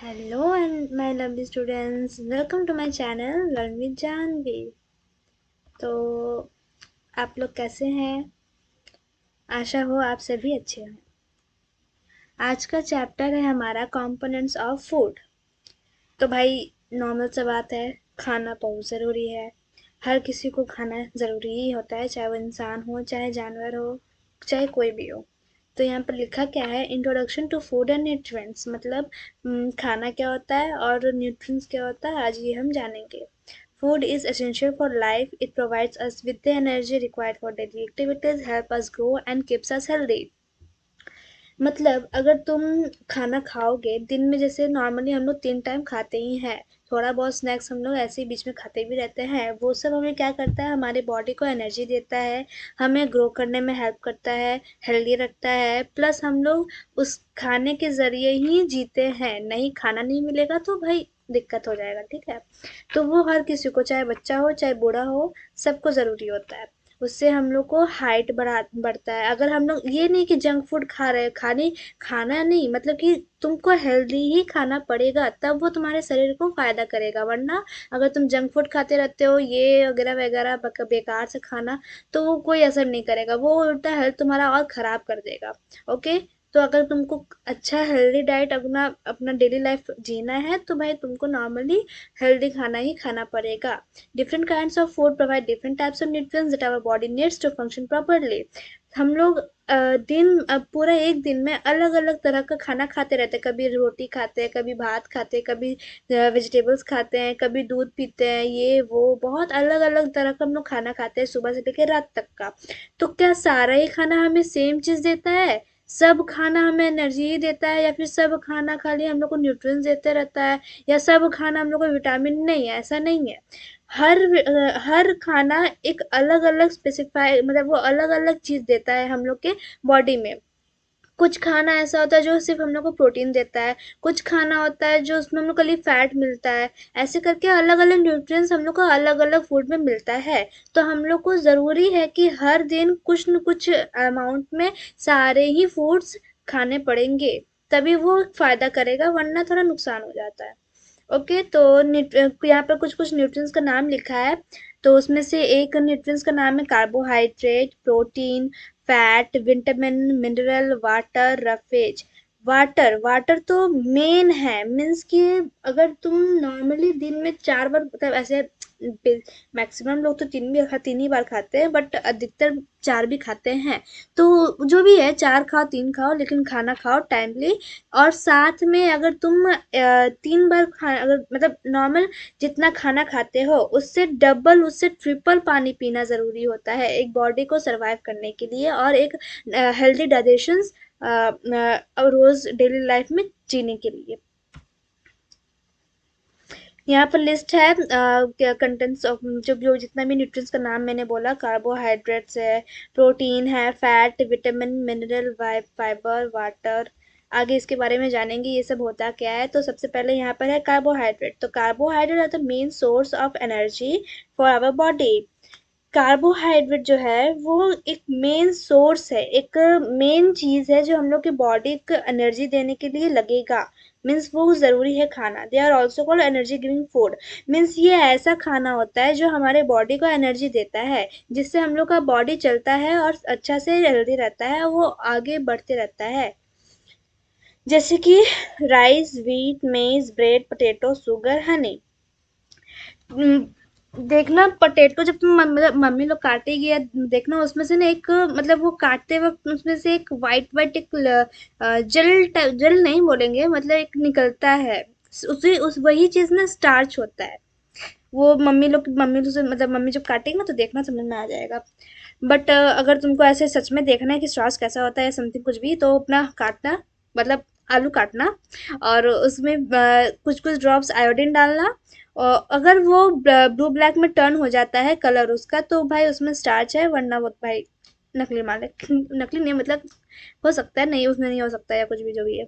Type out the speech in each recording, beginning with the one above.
Hello and my lovely students, welcome to my channel Learn with Janvi। तो आप लोग कैसे हैं? आशा हो आप सभी अच्छे हैं। आज का चैप्टर है हमारा कंपोनेंट्स ऑफ फूड। तो भाई नॉर्मल सा बात है, खाना बहुत ज़रूरी है। हर किसी को खाना ज़रूरी ही होता है, चाहे वो इंसान हो, चाहे जानवर हो, चाहे कोई भी हो। तो यहाँ पर लिखा क्या है, introduction to food and nutrients, मतलब खाना क्या होता है और न्यूट्रिएंट्स क्या होता है, आज ये हम जानेंगे। Food is essential for life. It provides us with the energy required for daily activities, help us grow and keeps us healthy। मतलब अगर तुम खाना खाओगे दिन में, जैसे नॉर्मली हम लोग 3 टाइम खाते ही हैं, थोड़ा बहुत स्नैक्स हम लोग ऐसे ही बीच में खाते भी रहते हैं, वो सब हमें क्या करता है, हमारे बॉडी को एनर्जी देता है, हमें ग्रो करने में हेल्प करता है, हेल्दी रखता है, प्लस हम लोग उस खाने के ज़रिए ही जीते हैं। नहीं, खाना नहीं मिलेगा तो भाई दिक्कत हो जाएगा, ठीक है। तो वो हर किसी को, चाहे बच्चा हो चाहे बूढ़ा हो, सबको ज़रूरी होता है। उससे हम लोग को हाइट बढ़ता है। अगर हम लोग ये नहीं कि जंक फूड खा रहे हैं, खाना नहीं, मतलब कि तुमको हेल्दी ही खाना पड़ेगा, तब वो तुम्हारे शरीर को फायदा करेगा। वरना अगर तुम जंक फूड खाते रहते हो, ये वगैरह वगैरह बेकार से खाना, तो वो कोई असर नहीं करेगा, वो उल्टा हेल्थ तुम्हारा और खराब कर देगा। ओके। तो अगर तुमको अच्छा हेल्दी डाइट अपना अपना डेली लाइफ जीना है, तो भाई तुमको नॉर्मली हेल्दी खाना ही खाना पड़ेगा। Different kinds of food provide different types of nutrients that our body needs to function properly। हम लोग पूरा एक दिन में अलग अलग तरह का खाना खाते रहते हैं। कभी रोटी खाते हैं, कभी भात खाते हैं, कभी वेजिटेबल्स खाते हैं, कभी दूध पीते हैं, ये वो बहुत अलग अलग तरह का हम लोग खाना खाते हैं, सुबह से लेकर रात तक का। तो क्या सारा ही खाना हमें सेम चीज़ देता है? सब खाना हमें एनर्जी ही देता है, या फिर सब खाना खाली हम लोग को न्यूट्रिएंट्स देते रहता है, या सब खाना हम लोग को विटामिन? नहीं है, ऐसा नहीं है। हर खाना एक अलग अलग स्पेसिफाई, मतलब वो अलग अलग चीज देता है हम लोग के बॉडी में। कुछ खाना ऐसा होता है जो सिर्फ हम लोग को प्रोटीन देता है, कुछ खाना होता है जो उसमें हम लोग को खाली फैट मिलता है। ऐसे करके अलग अलग न्यूट्रिएंट्स हम लोग को अलग अलग फूड में मिलता है। तो हम लोग को ज़रूरी है कि हर दिन कुछ न कुछ अमाउंट में सारे ही फूड्स खाने पड़ेंगे, तभी वो फायदा करेगा, वरना थोड़ा नुकसान हो जाता है। ओके। तो यहाँ पर कुछ कुछ न्यूट्रिएंट्स का नाम लिखा है। तो उसमें से एक न्यूट्रिएंट्स का नाम है carbohydrate, protein, fat, vitamin, mineral, water, roughage. Water water तो मेन है, मीन्स कि अगर तुम नॉर्मली दिन में 4 बार, मतलब ऐसे मैक्सिमम लोग तो तीन ही बार खाते हैं, बट अधिकतर 4 भी खाते हैं। तो जो भी है, 4 खाओ 3 खाओ, लेकिन खाना खाओ टाइमली। और साथ में अगर तुम 3 बार खा, अगर मतलब नॉर्मल जितना खाना खाते हो उससे डबल, उससे ट्रिपल पानी पीना ज़रूरी होता है एक बॉडी को सरवाइव करने के लिए, और एक हेल्दी डाइजेशन रोज़ डेली लाइफ में जीने के लिए। यहाँ पर लिस्ट है कंटेंट्स ऑफ, जो जो जितना भी न्यूट्रिएंट्स का नाम मैंने बोला, कार्बोहाइड्रेट्स है, प्रोटीन है, fat, vitamin, mineral, fibre, water. आगे इसके बारे में जानेंगे ये सब होता क्या है। तो सबसे पहले यहाँ पर है कार्बोहाइड्रेट। तो carbohydrate are the main source of energy for our body. Carbohydrate जो है वो एक मेन सोर्स है, एक मेन चीज है जो हम लोग के बॉडी को एनर्जी देने के लिए लगेगा। मीन्स वो जरूरी है खाना। They are also called energy giving food. Means ये ऐसा खाना होता है जो हमारे बॉडी को एनर्जी देता है, जिससे हम लोग का बॉडी चलता है और अच्छा से हेल्दी रहता है, वो आगे बढ़ते रहता है। जैसे कि राइस, व्हीट, मेज, ब्रेड, पोटैटो, शुगर, हनी। देखना पोटैटो जब तुम मतलब मम्मी लोग काटेगी, या देखना उसमें से ना एक, मतलब वो काटते वक्त उसमें से एक वाइट वाइट एक जल नहीं बोलेंगे, मतलब एक निकलता है। उसी उस वही चीज ना स्टार्च होता है। वो मम्मी लोग से, मतलब मम्मी जब काटेगी ना, तो देखना समझ में आ जाएगा। बट अगर तुमको ऐसे सच में देखना है कि स्वास कैसा होता है, समथिंग कुछ भी, तो अपना काटना, मतलब आलू काटना, और उसमें कुछ कुछ ड्रॉप्स आयोडीन डालना। और अगर वो ब्लू ब्लैक में टर्न हो जाता है कलर उसका, तो भाई उसमें स्टार्च है, वरना वो भाई नकली माल है। नकली नहीं, मतलब हो सकता है, नहीं उसमें नहीं हो सकता, या कुछ भी जो भी है।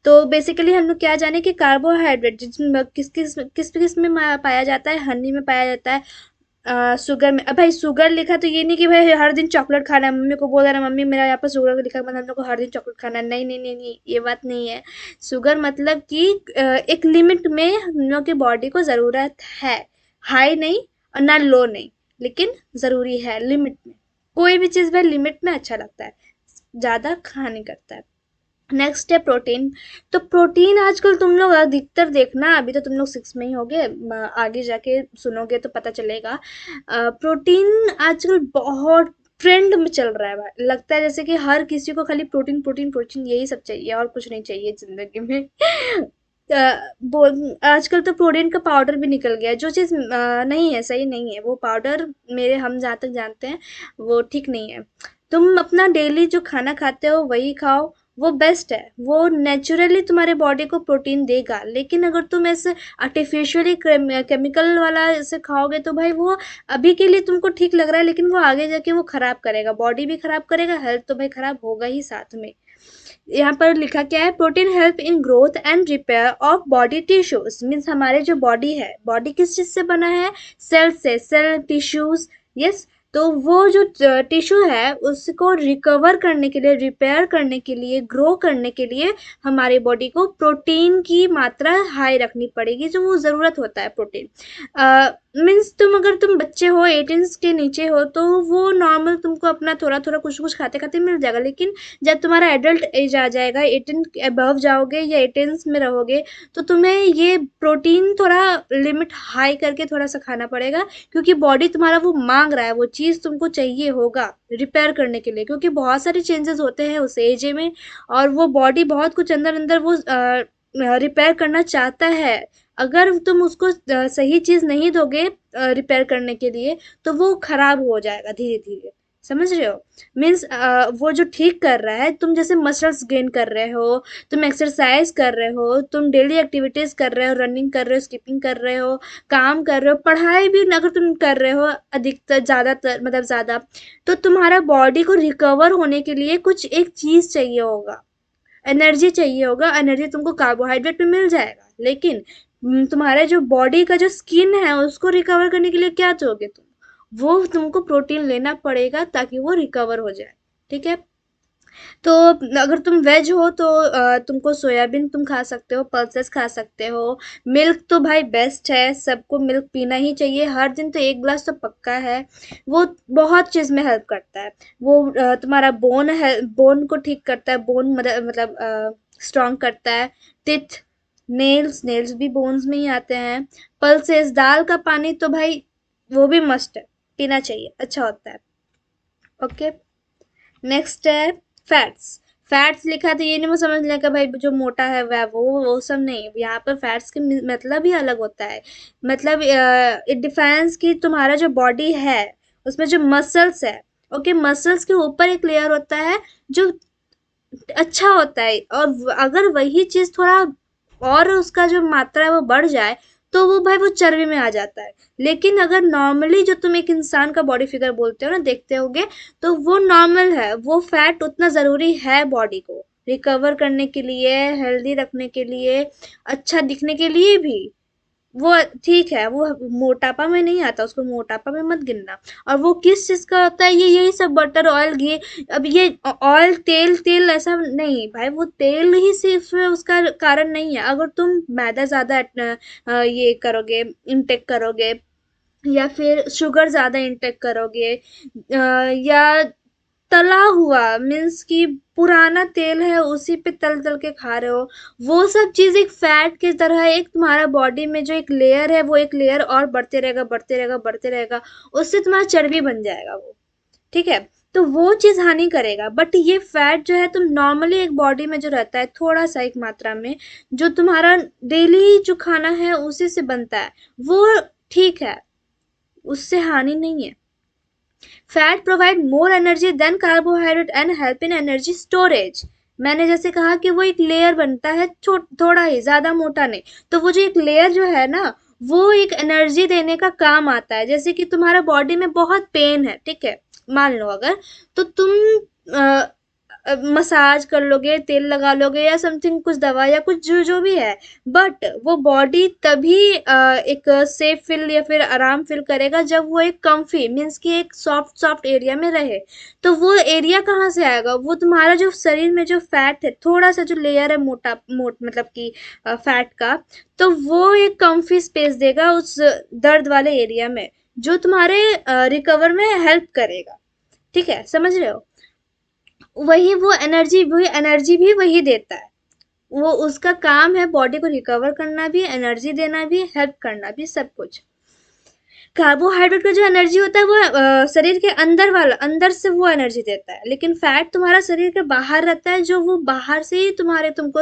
तो बेसिकली हम लोग क्या जाने कि कार्बोहाइड्रेट जिसमें किस किस में पाया जाता है, हनी में पाया जाता है, शुगर में, अब भाई शुगर लिखा तो ये नहीं कि भाई हर दिन चॉकलेट खाना है, मम्मी को बोल देना मम्मी मेरा यहाँ पर शुगर लिखा है, मतलब हम लोग को हर दिन चॉकलेट खाना है, नहीं नहीं नहीं नहीं, ये बात नहीं है। शुगर मतलब कि एक लिमिट में हम लोग की बॉडी को ज़रूरत है, हाई नहीं और ना लो नहीं, लेकिन ज़रूरी है लिमिट में। कोई भी चीज़ भाई लिमिट में अच्छा लगता है, ज़्यादा खा नहीं करता है। नेक्स्ट है प्रोटीन। तो प्रोटीन आजकल तुम लोग अधिकतर देखना, अभी तो तुम लोग सिक्स में ही होगे, आगे जाके सुनोगे तो पता चलेगा। प्रोटीन आजकल बहुत ट्रेंड में चल रहा है भाई, लगता है जैसे कि हर किसी को खाली प्रोटीन प्रोटीन प्रोटीन यही सब चाहिए और कुछ नहीं चाहिए जिंदगी में। आजकल तो प्रोटीन का पाउडर भी निकल गया है, जो चीज़ नहीं है, सही नहीं है वो पाउडर, मेरे हम जहाँ तक जानते हैं वो ठीक नहीं है। तुम अपना डेली जो खाना खाते हो वही खाओ, वो बेस्ट है, वो नेचुरली तुम्हारे बॉडी को प्रोटीन देगा। लेकिन अगर तुम ऐसे आर्टिफिशियली केमिकल वाला ऐसे खाओगे तो भाई वो अभी के लिए तुमको ठीक लग रहा है, लेकिन वो आगे जाके वो खराब करेगा, बॉडी भी खराब करेगा, हेल्थ तो भाई खराब होगा ही साथ में। यहाँ पर लिखा क्या है, protein help in growth and repair of body tissues, means हमारे जो बॉडी है, बॉडी किस चीज से बना है, सेल से, सेल टिश्यूज। यस, तो वो जो टिश्यू है उसको रिकवर करने के लिए, रिपेयर करने के लिए, ग्रो करने के लिए हमारी बॉडी को प्रोटीन की मात्रा हाई रखनी पड़ेगी, जो वो ज़रूरत होता है प्रोटीन। मीन्स तुम अगर तुम बच्चे हो, 18 के नीचे हो, तो वो नॉर्मल तुमको अपना थोड़ा थोड़ा कुछ कुछ खाते खाते मिल जाएगा। लेकिन जब तुम्हारा एडल्ट एज आ जाएगा, 18 अबव जाओगे या 18 में रहोगे, तो तुम्हें ये प्रोटीन थोड़ा लिमिट हाई करके थोड़ा सा खाना पड़ेगा, क्योंकि बॉडी तुम्हारा वो मांग रहा है, वो चीज़ तुमको चाहिए होगा रिपेयर करने के लिए, क्योंकि बहुत सारे चेंजेस होते हैं उस एज में, और वो बॉडी बहुत कुछ अंदर अंदर वो रिपेयर करना चाहता है। अगर तुम उसको सही चीज़ नहीं दोगे रिपेयर करने के लिए, तो वो खराब हो जाएगा धीरे धीरे, समझ रहे हो। मीन्स वो जो ठीक कर रहा है, तुम जैसे मसल्स गेन कर रहे हो, तुम एक्सरसाइज कर रहे हो, तुम डेली एक्टिविटीज कर रहे हो, रनिंग कर रहे हो, स्किपिंग कर रहे हो, काम कर रहे हो, पढ़ाई भी अगर तुम कर रहे हो अधिकतर, ज़्यादातर मतलब ज़्यादा, तो तुम्हारा बॉडी को रिकवर होने के लिए कुछ एक चीज़ चाहिए होगा, एनर्जी चाहिए होगा। एनर्जी तुमको कार्बोहाइड्रेट में मिल जाएगा, लेकिन तुम्हारे जो बॉडी का जो स्किन है उसको रिकवर करने के लिए क्या चाहोगे तुम, वो तुमको प्रोटीन लेना पड़ेगा ताकि वो रिकवर हो जाए। ठीक है, तो अगर तुम वेज हो तो तुमको सोयाबीन तुम खा सकते हो, पल्सेस खा सकते हो। मिल्क तो भाई बेस्ट है, सबको मिल्क पीना ही चाहिए, हर दिन तो एक ग्लास तो पक्का है। वो बहुत चीज़ में हेल्प करता है। वो तुम्हारा बोन है, बोन को ठीक करता है, बोन मतलब स्ट्रॉन्ग करता है। टिथ, नेल्स, नेल्स भी बोन्स में ही आते हैं। पल्सेस, दाल का पानी तो भाई वो भी मस्ट है, पीना चाहिए, अच्छा होता है। ओके, नेक्स्ट है फैट्स। फैट्स लिखा तो ये नहीं वो समझ लें कि भाई जो मोटा है वह वो सब नहीं, यहाँ पर फैट्स के मतलब ही अलग होता है। मतलब इट डिफाइंस कि तुम्हारा जो बॉडी है उसमें जो मसल्स है, ओके, मसल्स के ऊपर एक लेयर होता है जो अच्छा होता है, और अगर वही चीज थोड़ा और उसका जो मात्रा है वो बढ़ जाए, तो वो भाई वो चर्बी में आ जाता है। लेकिन अगर नॉर्मली जो तुम एक इंसान का बॉडी फिगर बोलते हो ना, देखते होगे, तो वो नॉर्मल है, वो फैट उतना जरूरी है बॉडी को रिकवर करने के लिए, हेल्दी रखने के लिए, अच्छा दिखने के लिए भी। वो ठीक है, वो मोटापा में नहीं आता, उसको मोटापा में मत गिनना। और वो किस चीज का होता है, ये यही सब बटर, ऑयल, घी। अब ये ऑयल, तेल, तेल ऐसा नहीं भाई, वो तेल ही सिर्फ उसका कारण नहीं है। अगर तुम मैदा ज्यादा ये करोगे, इंटेक करोगे, या फिर शुगर ज़्यादा इंटेक करोगे, या तला हुआ, मीन्स कि पुराना तेल है उसी पे तल तल के खा रहे हो, वो सब चीज़ एक फैट की तरह है। एक तुम्हारा बॉडी में जो एक लेयर है, वो एक लेयर और बढ़ते रहेगा, बढ़ते रहेगा, बढ़ते रहेगा, उससे तुम्हारा चर्बी बन जाएगा वो। ठीक है, तो वो चीज़ हानि करेगा। बट ये फैट जो है, तुम नॉर्मली एक बॉडी में जो रहता है थोड़ा सा एक मात्रा में, जो तुम्हारा डेली जो खाना है उसी से बनता है, वो ठीक है, उससे हानि नहीं है। Fat provide more energy than carbohydrate and help in energy storage. मैंने जैसे कहा कि वो एक लेयर बनता है, थोड़ा ही, ज्यादा मोटा नहीं। तो वो जो एक लेयर जो है ना, वो एक एनर्जी देने का काम आता है। जैसे कि तुम्हारा बॉडी में बहुत पेन है, ठीक है, मान लो अगर, तो तुम मसाज कर लोगे, तेल लगा लोगे या समथिंग, कुछ दवा या कुछ जो जो भी है, बट वो बॉडी तभी एक सेफ फील या फिर आराम फील करेगा जब वो एक कंफी मीन्स कि एक सॉफ्ट सॉफ्ट एरिया में रहे। तो वो एरिया कहाँ से आएगा? वो तुम्हारा जो शरीर में जो फैट है, थोड़ा सा जो लेयर है मोटा मतलब कि फैट का, तो वो एक कंफी स्पेस देगा उस दर्द वाले एरिया में, जो तुम्हारे रिकवर में हेल्प करेगा। ठीक है, समझ रहे हो? वही एनर्जी भी वही देता है। वो उसका काम है बॉडी को रिकवर करना भी, एनर्जी देना भी, हेल्प करना भी, सब कुछ। कार्बोहाइड्रेट का जो एनर्जी होता है वो शरीर के अंदर वाला, अंदर से वो एनर्जी देता है, लेकिन फैट तुम्हारा शरीर के बाहर रहता है, जो वो बाहर से ही तुम्हारे तुमको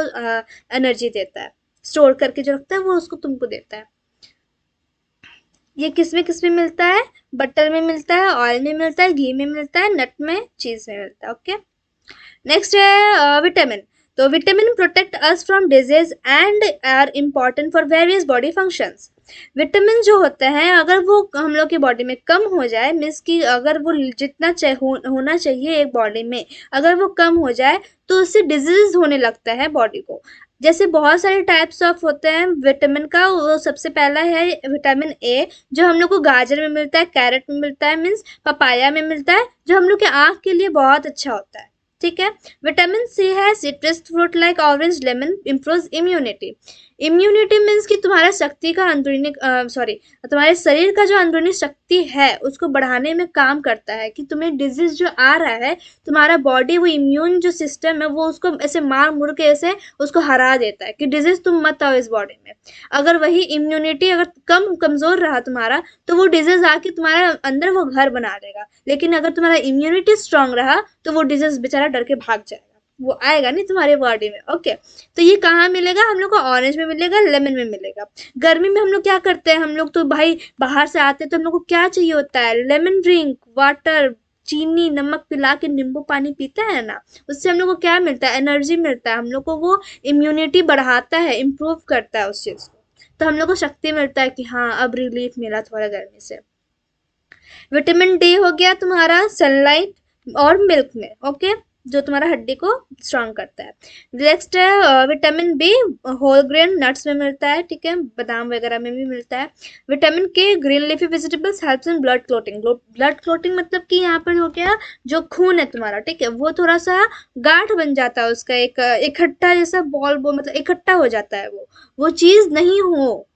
एनर्जी देता है, स्टोर करके जो रखता है वो उसको तुमको देता है। ये किस में मिलता है? बटर में मिलता है, ऑयल में मिलता है, घी में मिलता है, नट में, चीज में मिलता है। ओके, नेक्स्ट है विटामिन। तो vitamin protect us from disease and are important for various body functions. Vitamin जो होते हैं, अगर वो हम लोग की बॉडी में कम हो जाए, मीन्स कि अगर वो जितना होना चाहिए एक बॉडी में, अगर वो कम हो जाए तो उससे डिजीज होने लगता है बॉडी को। जैसे बहुत सारे टाइप्स ऑफ होते हैं विटामिन का, वो सबसे पहला है विटामिन ए, जो हम लोग को गाजर में मिलता है, कैरेट में मिलता है, मीन्स पपाया में मिलता है, जो हम लोग के आँख के लिए बहुत अच्छा होता है। ठीक है। विटामिन सी है citrus fruit like orange lemon improves immunity. Immunity means कि तुम्हारा शक्ति का अंदरूनी सॉरी तुम्हारे शरीर का जो अंदरूनी शक्ति है उसको बढ़ाने में काम करता है, कि तुम्हें डिजीज जो आ रहा है, तुम्हारा बॉडी वो इम्यून जो सिस्टम है वो उसको ऐसे मार मुड़ के ऐसे उसको हरा देता है कि डिजीज तुम मत आओ इस बॉडी में। अगर वही इम्यूनिटी अगर कमजोर रहा तुम्हारा, तो वो डिजीज आके तुम्हारे अंदर वो घर बना देगा। लेकिन अगर तुम्हारा इम्यूनिटी स्ट्रांग रहा तो वो डिजीज बेचारा डर के भाग जाएगा, वो आएगा नहीं तुम्हारे बॉडी में। ओके, तो ये कहाँ मिलेगा? हम लोग को ऑरेंज में मिलेगा, लेमन में मिलेगा। गर्मी में हम लोग क्या करते हैं? हम लोग तो भाई बाहर से आते हैं तो हम लोग को क्या चाहिए होता है? लेमन ड्रिंक, वाटर, चीनी नमक पिला के नींबू पानी पीते हैं ना, उससे हम लोग को क्या मिलता है? एनर्जी मिलता है। हम लोग को वो इम्यूनिटी बढ़ाता है, इम्प्रूव करता है उस चीज को, तो हम लोग को शक्ति मिलता है कि हाँ अब रिलीफ मिला थोड़ा गर्मी से। विटामिन डी हो गया तुम्हारा सनलाइट और मिल्क में। ओके, जो तुम्हारा हड्डी को स्ट्रांग करता है। नेक्स्ट है vitamin B, whole grain nuts में मिलता है। ठीक है, बादाम वगैरह में भी मिलता है। विटामिन के, green leafy vegetables helps in blood clotting. Blood clotting मतलब कि यहाँ पर हो गया जो खून है तुम्हारा, ठीक है, वो थोड़ा सा गांठ बन जाता है उसका, एक इकट्ठा जैसा बॉल मतलब इकट्ठा हो जाता है, वो चीज नहीं हो।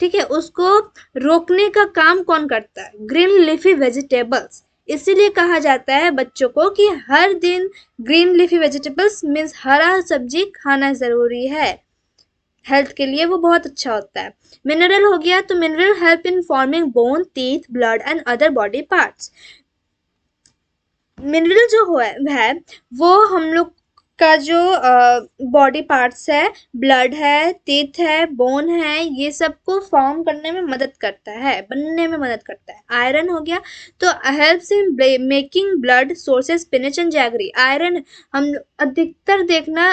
ठीक है, उसको रोकने का काम कौन करता है? Green leafy vegetables. इसीलिए कहा जाता है बच्चों को कि हर दिन ग्रीन लीफी वेजिटेबल्स मीन्स हरा सब्जी खाना जरूरी है, हेल्थ के लिए वो बहुत अच्छा होता है। मिनरल हो गया, तो mineral help in forming bone, teeth, blood and other body parts. Mineral जो है वो हम लोग का जो बॉडी पार्ट्स है, ब्लड है, टीथ है, बोन है, ये सबको फॉर्म करने में मदद करता है, बनने में मदद करता है। आयरन हो गया, तो helps in making blood sources spinach and jaggery. Iron हम अधिकतर देखना,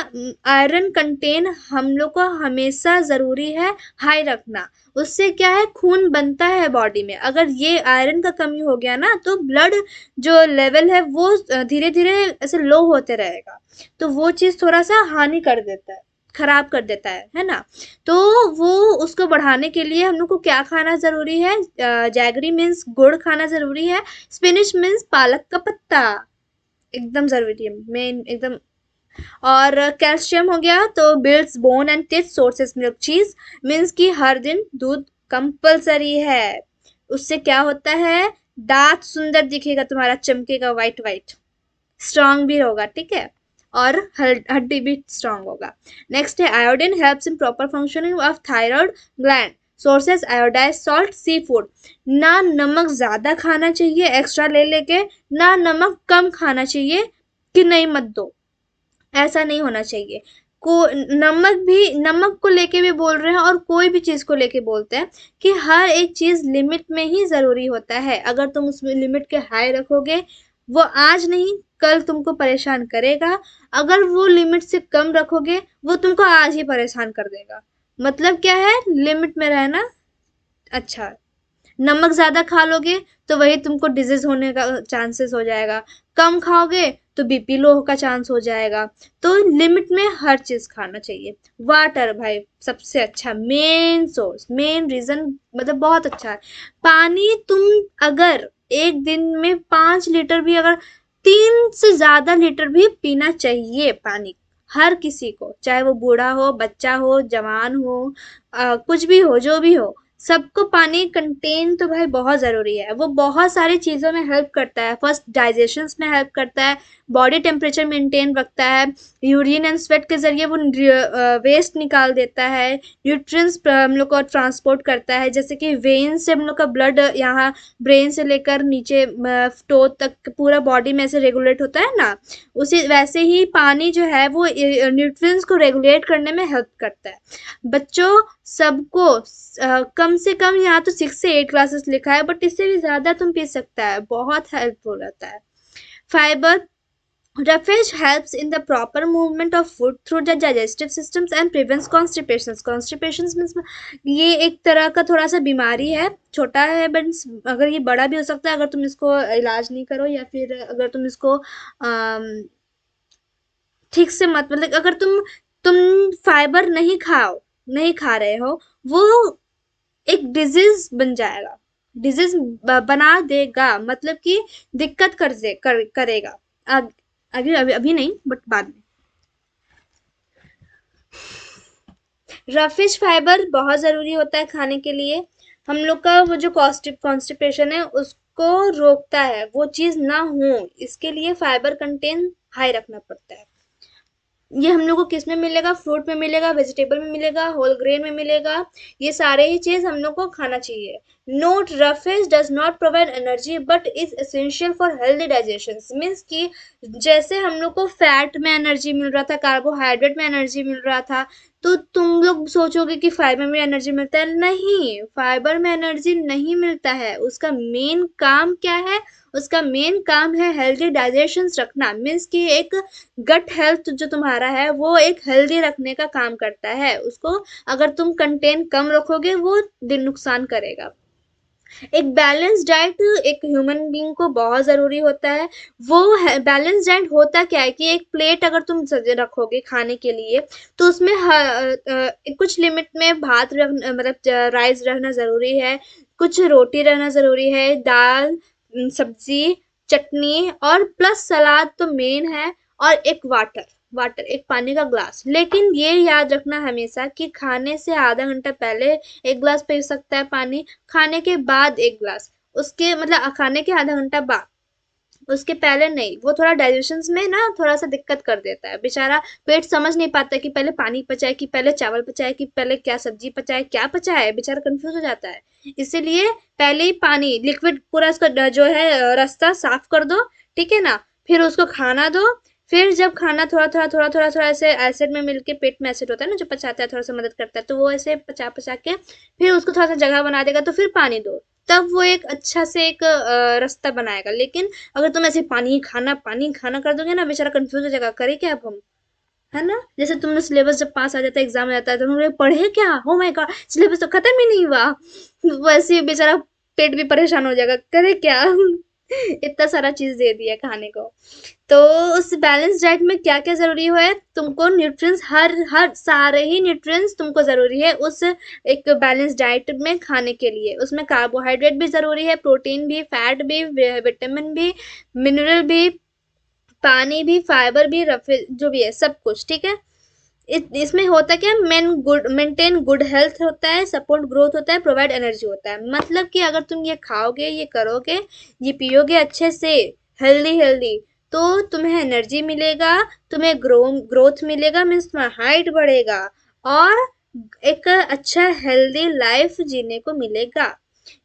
आयरन कंटेन हम लोग को हमेशा जरूरी है हाई रखना। उससे क्या है, खून बनता है बॉडी में। अगर ये आयरन का कमी हो गया ना, तो ब्लड जो लेवल है वो धीरे धीरे ऐसे लो होते रहेगा, तो वो चीज थोड़ा सा हानि कर देता है, खराब कर देता है ना। तो वो उसको बढ़ाने के लिए हम लोग को क्या खाना जरूरी है? जैगरी मीन्स गुड़ खाना जरूरी है। स्पिनिच मीन्स पालक का पत्ता, एकदम जरूरी है, मेन एकदम। और कैल्शियम हो गया, तो builds bone and teeth sources milk चीज, मीन्स कि हर दिन दूध कंपलसरी है। उससे क्या होता है? दांत सुंदर दिखेगा तुम्हारा, चमकेगा वाइट वाइट, स्ट्रांग भी होगा। ठीक है, और हड्डी भी स्ट्रांग होगा। नेक्स्ट है iodine, helps in proper functioning of thyroid gland. Sources iodized salt, sea food. ना नमक ज्यादा खाना चाहिए एक्स्ट्रा ले लेके, ना नमक कम खाना चाहिए कि नहीं मत दो, ऐसा नहीं होना चाहिए। को नमक भी, नमक को लेके भी बोल रहे हैं और कोई भी चीज को लेके बोलते हैं कि हर एक चीज लिमिट में ही जरूरी होता है। अगर तुम उसमें लिमिट के हाई रखोगे, वो आज नहीं कल तुमको परेशान करेगा। अगर वो लिमिट से कम रखोगे, वो तुमको आज ही परेशान कर देगा। मतलब क्या है? लिमिट में रहना अच्छा है। नमक ज़्यादा खा लोगे तो वही तुमको डिजीज होने का चांसेस हो जाएगा, कम खाओगे तो बीपी लो का चांस हो जाएगा। तो लिमिट में हर चीज़ खाना चाहिए। वाटर भाई सबसे अच्छा मेन सोर्स, मेन रीज़न, मतलब बहुत अच्छा है। पानी तुम अगर एक दिन में 5 लीटर भी, अगर 3 से ज़्यादा लीटर भी पीना चाहिए पानी, हर किसी को, चाहे वो बूढ़ा हो, बच्चा हो, जवान हो, कुछ भी हो, जो भी हो, सबको पानी कंटेन तो भाई बहुत ज़रूरी है। वो बहुत सारी चीज़ों में हेल्प करता है। फर्स्ट डाइजेशन में हेल्प करता है, बॉडी टेम्परेचर मेंटेन रखता है, यूरिन एंड स्वेट के ज़रिए वो वेस्ट निकाल देता है, न्यूट्रिएंट्स हम लोग को ट्रांसपोर्ट करता है, जैसे कि वेन से हम लोग का ब्लड यहाँ ब्रेन से लेकर नीचे टो तक पूरा बॉडी में ऐसे रेगुलेट होता है ना, उसी वैसे ही पानी जो है वो न्यूट्रिएंट्स को रेगुलेट करने में हेल्प करता है। बच्चों सबको कम से कम यहाँ तो 6 से 8 ग्लासेस लिखा है, बट इससे भी ज्यादा तुम पी सकता है, बहुत हेल्पफुल रहता है। Fibre, roughage helps in the proper movement of food through the digestive systems and prevents constipations. Constipations means ये एक तरह का थोड़ा सा बीमारी है, छोटा है बट अगर ये बड़ा भी हो सकता है अगर तुम इसको इलाज नहीं करो, या फिर अगर तुम इसको ठीक से मत, मतलब अगर तुम फाइबर नहीं खाओ, नहीं खा रहे हो, वो एक डिजीज बन जाएगा, डिजीज बना देगा, मतलब कि दिक्कत करेगा। अभी नहीं बट बाद में। रफिश फाइबर बहुत जरूरी होता है खाने के लिए। हम लोग का वो जो कॉन्स्टिपेशन है उसको रोकता है, वो चीज ना हो इसके लिए फाइबर कंटेंट हाई रखना पड़ता है। ये हम लोग को किस में मिलेगा? फ्रूट में मिलेगा, वेजिटेबल में मिलेगा, होल ग्रेन में मिलेगा। ये सारे ही चीज हम लोग को खाना चाहिए। Note, roughage does not provide energy but is essential for healthy digestion. Means कि जैसे हम लोग को फैट में एनर्जी मिल रहा था, कार्बोहाइड्रेट में एनर्जी मिल रहा था, तो तुम लोग सोचोगे कि फाइबर में एनर्जी मिलता है, नहीं, फाइबर में एनर्जी नहीं मिलता है। उसका मेन काम क्या है? उसका मेन काम है हेल्दी डाइजेशन रखना। मीन्स कि एक गट हेल्थ जो तुम्हारा है वो एक हेल्दी रखने का काम करता है। उसको अगर तुम कंटेंट कम रखोगे वो दिन नुकसान करेगा। एक बैलेंस डाइट एक ह्यूमन बीइंग को बहुत जरूरी होता है। वो बैलेंस डाइट होता क्या है कि एक प्लेट अगर तुम सजे रखोगे खाने के लिए, तो उसमें कुछ लिमिट में भात मतलब राइस रहना जरूरी है, कुछ रोटी रहना जरूरी है, दाल, सब्जी, चटनी और प्लस सलाद तो मेन है, और एक वाटर, वाटर एक पानी का ग्लास। लेकिन ये याद रखना हमेशा कि खाने से आधा घंटा पहले 1 ग्लास पी सकता है पानी, खाने के बाद 1 ग्लास, उसके मतलब खाने के आधा घंटा बाद, उसके पहले नहीं। वो थोड़ा डाइजेशन में ना थोड़ा सा दिक्कत कर देता है, बेचारा पेट समझ नहीं पाता कि पहले पानी पचाए कि पहले चावल पचाए कि पहले क्या सब्जी पचाए, क्या पचाए, बेचारा कंफ्यूज हो जाता है। इसीलिए पहले ही पानी लिक्विड पूरा इसका जो है रास्ता साफ कर दो, ठीक है ना, फिर उसको खाना दो। फिर जब खाना थोड़ा थोड़ा ऐसे एसिड में मिलके, पेट में एसिड होता है ना जो पचाता है, थोड़ा सा मदद करता है, तो वो ऐसे पचा पचा के फिर उसको थोड़ा सा जगह बना देगा, तो फिर पानी दो, तब वो एक अच्छा से एक रास्ता बनाएगा। लेकिन अगर तुम ऐसे पानी खाना कर दोगे ना, बेचारा कंफ्यूज हो जाएगा, करे क्या अब हम, है ना। जैसे तुमने सिलेबस जब पास आ जाता है, एग्जाम आ जाता है, तो तुम पढ़े क्या, हो माय गॉड सिलेबस तो खत्म ही नहीं हुआ, वैसे ही बेचारा पेट भी परेशान हो जाएगा, करे क्या इतना सारा चीज दे दिया खाने को। तो उस बैलेंस डाइट में क्या क्या जरूरी है तुमको? न्यूट्रिएंट्स, हर हर सारे ही न्यूट्रिएंट्स तुमको जरूरी है उस एक बैलेंस डाइट में खाने के लिए। उसमें कार्बोहाइड्रेट भी जरूरी है, प्रोटीन भी, फैट भी, विटामिन भी, मिनरल भी, पानी भी, फाइबर भी, रफे जो भी है सब कुछ, ठीक है। इसमें होता क्या, मेंटेन गुड हेल्थ होता है, सपोर्ट ग्रोथ होता है, प्रोवाइड एनर्जी होता है। मतलब कि अगर तुम ये खाओगे, ये करोगे, ये पियोगे अच्छे से, हेल्दी हेल्दी, तो तुम्हें एनर्जी मिलेगा, तुम्हें ग्रोथ मिलेगा, मीन्स तुम्हारा हाइट बढ़ेगा, और एक अच्छा हेल्दी लाइफ जीने को मिलेगा।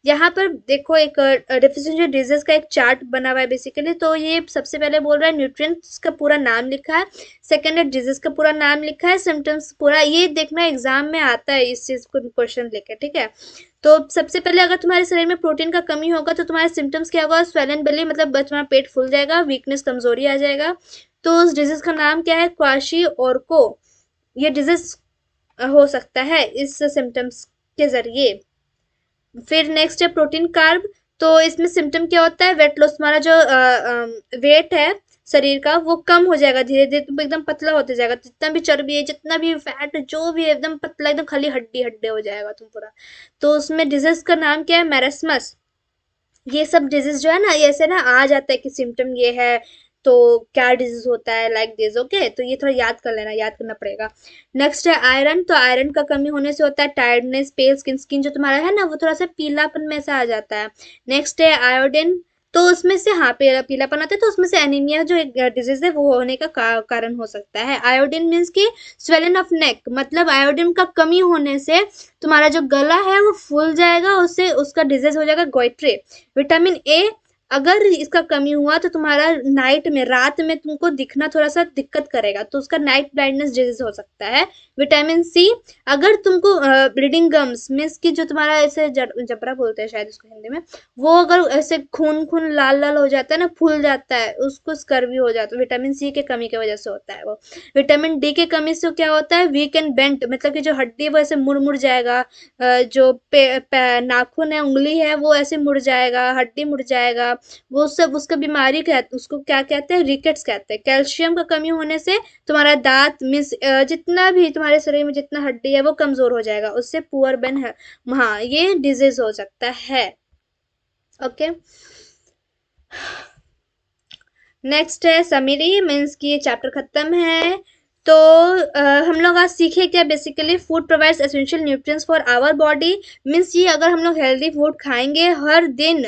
यहाँ पर देखो एक डेफिशिएंसी डिजीज का एक चार्ट बना हुआ है बेसिकली। तो ये सबसे पहले बोल रहा है न्यूट्रिएंट्स का पूरा नाम लिखा है, सेकंड है डिजीज का पूरा नाम लिखा है, सिम्टम्स पूरा, ये देखना एग्जाम में आता है इस चीज को क्वेश्चन लेकर, ठीक है। तो सबसे पहले अगर तुम्हारे शरीर में प्रोटीन का कमी होगा तो तुम्हारे सिम्टम्स क्या होगा? स्वेलन बेली, मतलब तुम्हारा पेट फूल जाएगा, वीकनेस, कमजोरी आ जाएगा। तो उस डिजीज का नाम क्या है? क्वाशी ओरको। ये डिजीज हो सकता है इस सिम्टम्स के जरिए। फिर नेक्स्ट है प्रोटीन कार्ब। तो इसमें सिम्टम क्या होता है, वेट लॉस, तुम्हारा जो वेट है शरीर का वो कम हो जाएगा, धीरे धीरे तुम एकदम पतला होते जाएगा, जितना भी चर्बी है, जितना भी फैट जो भी है, एकदम पतला, एकदम खाली हड्डी हड्डी हो जाएगा तुम पूरा। तो उसमें डिजीज का नाम क्या है, मैरस्मस। ये सब डिजीज जो है ना, ये ऐसे ना आ जाता है कि सिम्टम ये है, तो क्या डिजीज होता है लाइक दिस, ओके। तो ये थोड़ा याद कर लेना, याद करना पड़ेगा। नेक्स्ट है आयरन। तो आयरन का कमी होने से होता है टायर्डनेस, पेल स्किन, स्किन जो तुम्हारा है ना वो थोड़ा सा पीलापन में से आ जाता है। नेक्स्ट है आयोडीन। तो उसमें से हाँ पीलापन आता है, तो उसमें से एनीमिया जो एक डिजीज है वो होने का कारण हो सकता है। आयोडीन मीन्स की स्वेलन ऑफ नेक, मतलब आयोडीन का कमी होने से तुम्हारा जो गला है वो फूल जाएगा, उससे उसका डिजीज हो जाएगा गोइट्रे। विटामिन ए, अगर इसका कमी हुआ तो तुम्हारा नाइट में, रात में तुमको दिखना थोड़ा सा दिक्कत करेगा, तो उसका नाइट ब्लाइंडनेस डिजीज हो सकता है। विटामिन सी, अगर तुमको ब्लीडिंग गम्स मीन्स की जो तुम्हारा ऐसे जबड़ा बोलते हैं शायद उसको हिंदी में, वो अगर ऐसे खून खून लाल लाल हो जाता है ना, फूल जाता है, उसको स्कर्वी हो जाता है, विटामिन सी के कमी की वजह से होता है वो। विटामिन डी के कमी से क्या होता है, वीक एंड बेंट, मतलब कि जो हड्डी है वो ऐसे मुड़ मुड़ जाएगा, जो नाखून है, उंगली है, वो ऐसे मुड़ जाएगा, हड्डी मुड़ जाएगा, वो सब उसका बीमारी कहते, उसको क्या कहते हैं, रिकेट्स कहते हैं। कैल्शियम का कमी होने से तुम्हारा दांत मिस जितना भी तुम्हारे शरीर में जितना हड्डी है वो कमजोर हो जाएगा, उससे पुअर बेन है, हाँ ये डिजीज हो सकता है। ओके, नेक्स्ट है समरी, मीन्स की ये चैप्टर खत्म है। तो हम लोग आज सीखे क्या, basically food provides essential nutrients for our body. Means ये अगर हम लोग हेल्दी फूड खाएंगे हर दिन,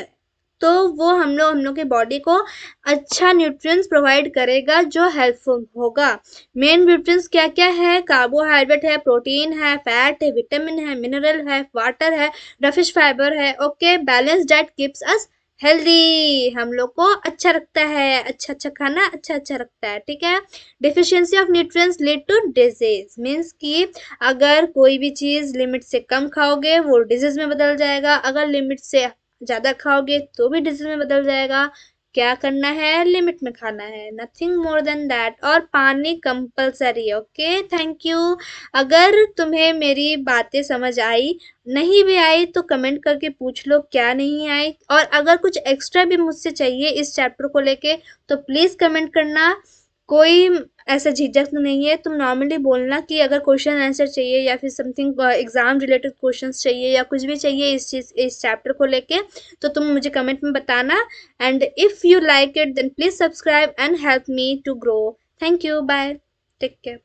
तो वो हम लोग की बॉडी को अच्छा न्यूट्रिएंट्स प्रोवाइड करेगा जो हेल्पफुल होगा। मेन न्यूट्रिएंट्स क्या क्या है, कार्बोहाइड्रेट है, प्रोटीन है, फैट है, विटामिन है, मिनरल है, वाटर है, रफिश फाइबर है। Okay, balance diet keeps us healthy, हम लोग को अच्छा रखता है, अच्छा अच्छा खाना अच्छा अच्छा रखता है, ठीक है। Deficiency of nutrients lead to disease, means कि अगर कोई भी चीज लिमिट से कम खाओगे वो डिजीज में बदल जाएगा, अगर लिमिट से ज्यादा खाओगे तो भी डिजीज में बदल जाएगा। क्या करना है, लिमिट में खाना है, नथिंग मोर देन दैट। और पानी कंपलसरी है, ओके, थैंक यू। अगर तुम्हें मेरी बातें समझ आई, नहीं भी आई तो कमेंट करके पूछ लो क्या नहीं आई, और अगर कुछ एक्स्ट्रा भी मुझसे चाहिए इस चैप्टर को लेके तो प्लीज कमेंट करना। कोई ऐसा झिझक तो नहीं है, तुम नॉर्मली बोलना कि अगर क्वेश्चन आंसर चाहिए या फिर समथिंग एग्जाम रिलेटेड क्वेश्चंस चाहिए या कुछ भी चाहिए इस चीज इस चैप्टर को लेके, तो तुम मुझे कमेंट में बताना। And if you like it then please subscribe and help me to grow. Thank you, bye, take care.